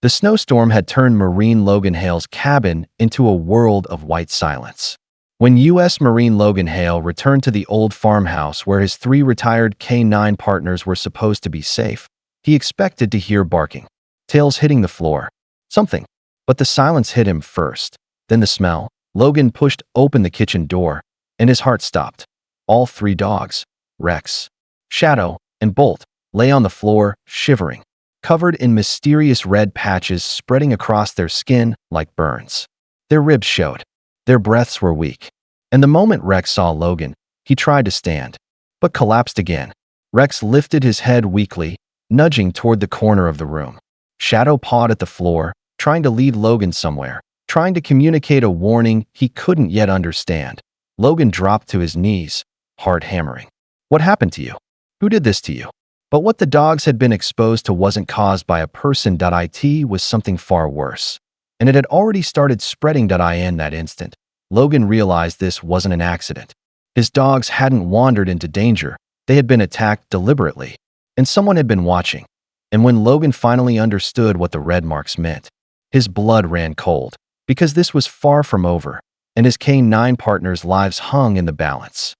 The snowstorm had turned Marine Logan Hale's cabin into a world of white silence. When U.S. Marine Logan Hale returned to the old farmhouse where his 3 retired K-9 partners were supposed to be safe, he expected to hear barking, tails hitting the floor, something. But the silence hit him first, then the smell. Logan pushed open the kitchen door, and his heart stopped. All 3 dogs, Rex, Shadow, and Bolt, lay on the floor, shivering, covered in mysterious red patches spreading across their skin like burns. Their ribs showed. Their breaths were weak. And the moment Rex saw Logan, he tried to stand, but collapsed again. Rex lifted his head weakly, nudging toward the corner of the room. Shadow pawed at the floor, trying to lead Logan somewhere, trying to communicate a warning he couldn't yet understand. Logan dropped to his knees, heart hammering. What happened to you? Who did this to you? But what the dogs had been exposed to wasn't caused by a person. It was something far worse. And it had already started spreading. In that instant, Logan realized this wasn't an accident. His dogs hadn't wandered into danger. They had been attacked deliberately. And someone had been watching. And when Logan finally understood what the red marks meant, his blood ran cold. Because this was far from over, and his K-9 partners' lives hung in the balance.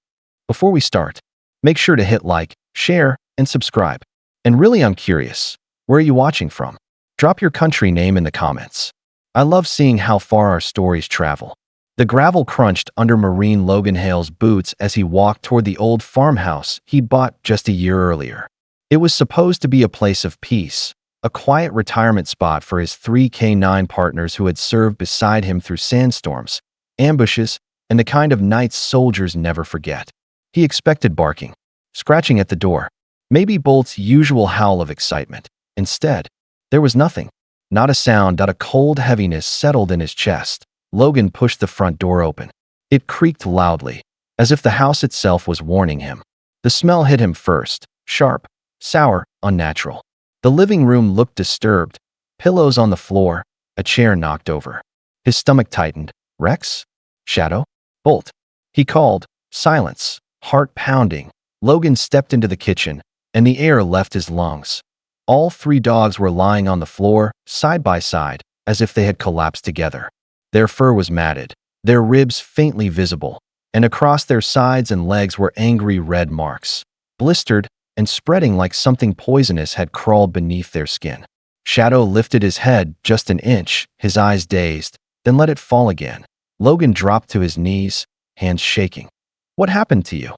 Before we start, make sure to hit like, share, and subscribe. And really, I'm curious, where are you watching from? Drop your country name in the comments. I love seeing how far our stories travel. The gravel crunched under Marine Logan Hale's boots as he walked toward the old farmhouse he'd bought just a year earlier. It was supposed to be a place of peace, a quiet retirement spot for his 3 K-9 partners who had served beside him through sandstorms, ambushes, and the kind of nights soldiers never forget. He expected barking, scratching at the door, maybe Bolt's usual howl of excitement. Instead, there was nothing. Not a sound. A cold heaviness settled in his chest. Logan pushed the front door open. It creaked loudly, as if the house itself was warning him. The smell hit him first, sharp, sour, unnatural. The living room looked disturbed, pillows on the floor, a chair knocked over. His stomach tightened. Rex? Shadow? Bolt? He called. Silence, heart pounding. Logan stepped into the kitchen, and the air left his lungs. All 3 dogs were lying on the floor, side by side, as if they had collapsed together. Their fur was matted, their ribs faintly visible, and across their sides and legs were angry red marks, blistered and spreading like something poisonous had crawled beneath their skin. Shadow lifted his head just an inch, his eyes dazed, then let it fall again. Logan dropped to his knees, hands shaking. What happened to you?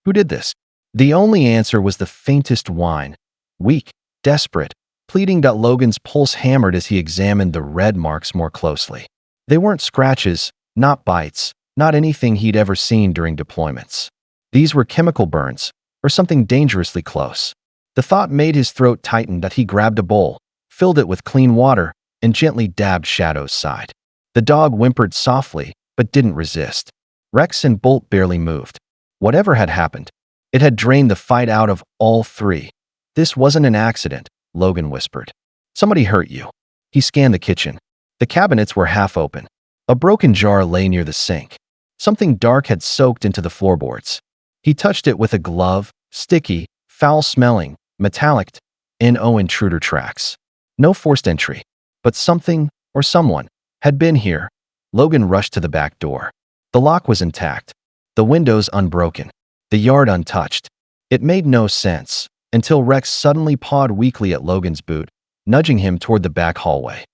Who did this? The only answer was the faintest whine, weak, desperate, pleading. Logan's pulse hammered as he examined the red marks more closely. They weren't scratches, not bites, not anything he'd ever seen during deployments. These were chemical burns, or something dangerously close. The thought made his throat tighten. He grabbed a bowl, filled it with clean water, and gently dabbed Shadow's side. The dog whimpered softly, but didn't resist. Rex and Bolt barely moved. Whatever had happened, it had drained the fight out of all 3. This wasn't an accident, Logan whispered. Somebody hurt you. He scanned the kitchen. The cabinets were half open. A broken jar lay near the sink. Something dark had soaked into the floorboards. He touched it with a glove, sticky, foul-smelling, metallic, no intruder tracks. No forced entry. But something, or someone, had been here. Logan rushed to the back door. The lock was intact. The windows unbroken. The yard untouched. It made no sense, until Rex suddenly pawed weakly at Logan's boot, nudging him toward the back hallway.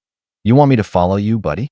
You want me to follow you, buddy?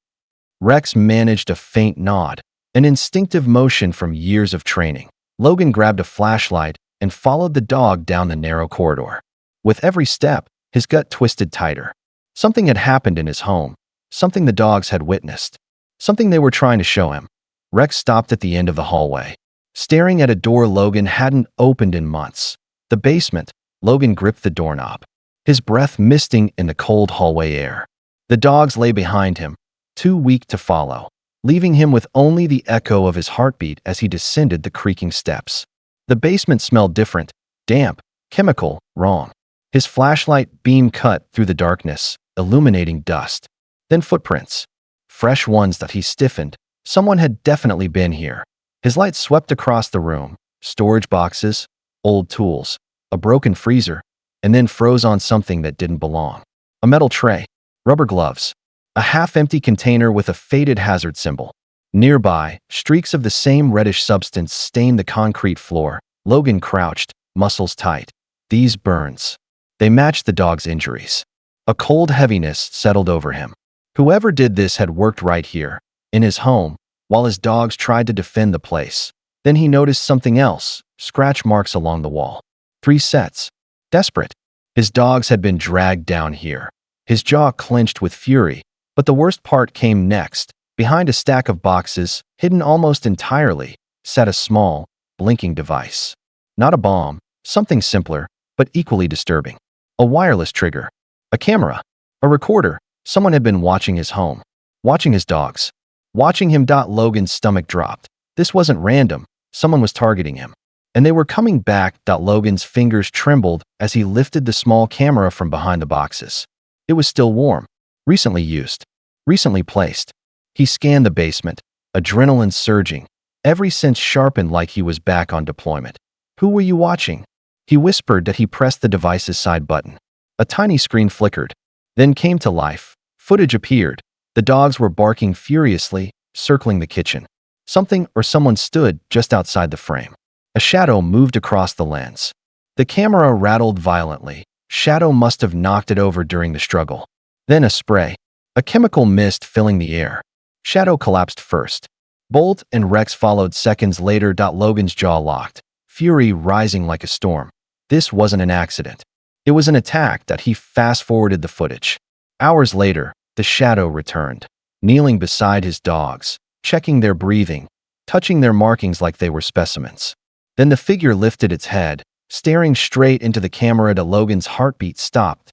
Rex managed a faint nod, an instinctive motion from years of training. Logan grabbed a flashlight and followed the dog down the narrow corridor. With every step, his gut twisted tighter. Something had happened in his home, something the dogs had witnessed, something they were trying to show him. Rex stopped at the end of the hallway, staring at a door Logan hadn't opened in months. The basement. Logan gripped the doorknob, his breath misting in the cold hallway air. The dogs lay behind him, too weak to follow, leaving him with only the echo of his heartbeat as he descended the creaking steps. The basement smelled different, damp, chemical, wrong. His flashlight beam cut through the darkness, illuminating dust. Then footprints. Fresh ones that he stiffened. Someone had definitely been here. His light swept across the room. Storage boxes, old tools, a broken freezer, and then froze on something that didn't belong. A metal tray. rubber gloves, a half-empty container with a faded hazard symbol. Nearby, streaks of the same reddish substance stained the concrete floor. Logan crouched, muscles tight. These burns. They matched the dog's injuries. A cold heaviness settled over him. Whoever did this had worked right here, in his home, while his dogs tried to defend the place. Then he noticed something else, scratch marks along the wall. 3 sets. Desperate. His dogs had been dragged down here. His jaw clenched with fury, but the worst part came next. Behind a stack of boxes, hidden almost entirely, sat a small, blinking device. Not a bomb, something simpler, but equally disturbing. A wireless trigger. A camera. A recorder. Someone had been watching his home. Watching his dogs. Watching him. Logan's stomach dropped. This wasn't random. Someone was targeting him. And they were coming back. Logan's fingers trembled as he lifted the small camera from behind the boxes. It was still warm. Recently used. Recently placed. He scanned the basement, adrenaline surging, every sense sharpened like he was back on deployment. Who were you watching? He whispered that he pressed the device's side button. A tiny screen flickered, then came to life. Footage appeared. The dogs were barking furiously, circling the kitchen. Something or someone stood just outside the frame. A shadow moved across the lens. The camera rattled violently. Shadow must have knocked it over during the struggle. Then a spray. A chemical mist filling the air. Shadow collapsed first. Bolt and Rex followed seconds later. Logan's jaw locked, fury rising like a storm. This wasn't an accident. It was an attack. He fast-forwarded the footage. Hours later, the shadow returned, kneeling beside his dogs, checking their breathing, touching their markings like they were specimens. Then the figure lifted its head, staring straight into the camera. Logan's heartbeat stopped.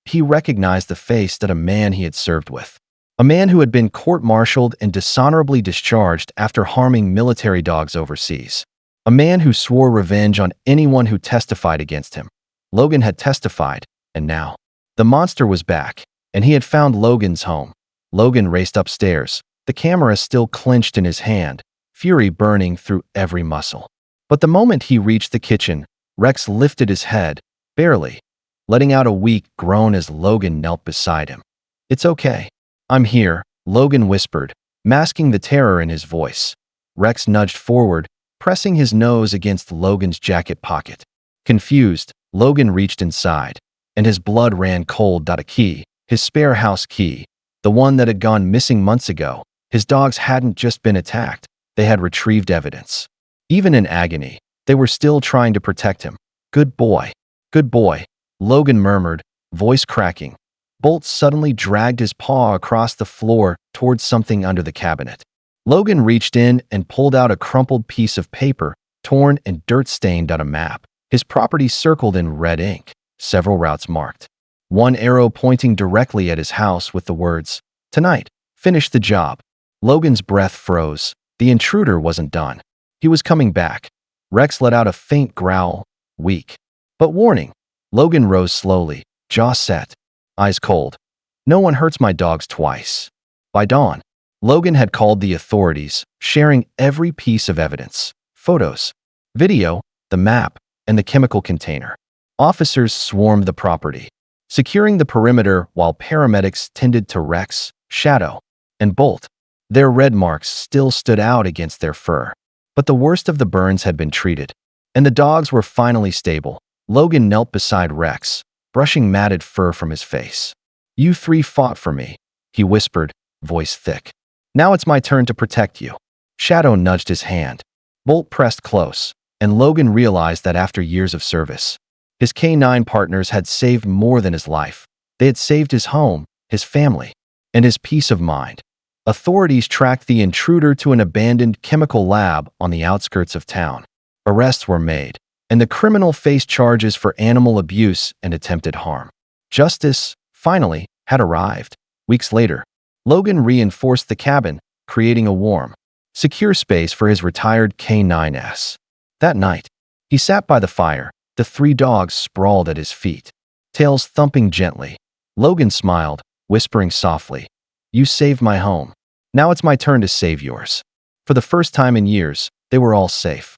He recognized the face that a man he had served with. A man who had been court-martialed and dishonorably discharged after harming military dogs overseas. A man who swore revenge on anyone who testified against him. Logan had testified, and now the monster was back, and he had found Logan's home. Logan raced upstairs, the camera still clenched in his hand, fury burning through every muscle. But the moment he reached the kitchen, Rex lifted his head, barely, letting out a weak groan as Logan knelt beside him. "It's okay. I'm here," Logan whispered, masking the terror in his voice. Rex nudged forward, pressing his nose against Logan's jacket pocket. Confused, Logan reached inside, and his blood ran cold. A key, his spare house key, the one that had gone missing months ago. His dogs hadn't just been attacked, they had retrieved evidence. Even in agony, they were still trying to protect him. Good boy, Logan murmured, voice cracking. Bolt suddenly dragged his paw across the floor towards something under the cabinet. Logan reached in and pulled out a crumpled piece of paper, torn and dirt-stained. A map. His property circled in red ink, several routes marked. One arrow pointing directly at his house with the words, "Tonight, finish the job." Logan's breath froze. The intruder wasn't done. He was coming back. Rex let out a faint growl, weak. But warning. Logan rose slowly, jaw set, eyes cold. "No one hurts my dogs twice." By dawn, Logan had called the authorities, sharing every piece of evidence. Photos, video, the map, and the chemical container. Officers swarmed the property, securing the perimeter while paramedics tended to Rex, Shadow, and Bolt. Their red marks still stood out against their fur. But the worst of the burns had been treated, and the dogs were finally stable. Logan knelt beside Rex, brushing matted fur from his face. "You 3 fought for me," he whispered, voice thick. "Now it's my turn to protect you." Shadow nudged his hand. Bolt pressed close, and Logan realized that after years of service, his K9 partners had saved more than his life. They had saved his home, his family, and his peace of mind. Authorities tracked the intruder to an abandoned chemical lab on the outskirts of town. Arrests were made, and the criminal faced charges for animal abuse and attempted harm. Justice, finally, had arrived. Weeks later, Logan reinforced the cabin, creating a warm, secure space for his retired K9s. That night, he sat by the fire, the 3 dogs sprawled at his feet, tails thumping gently. Logan smiled, whispering softly, "You saved my home. Now it's my turn to save yours." For the first time in years, they were all safe.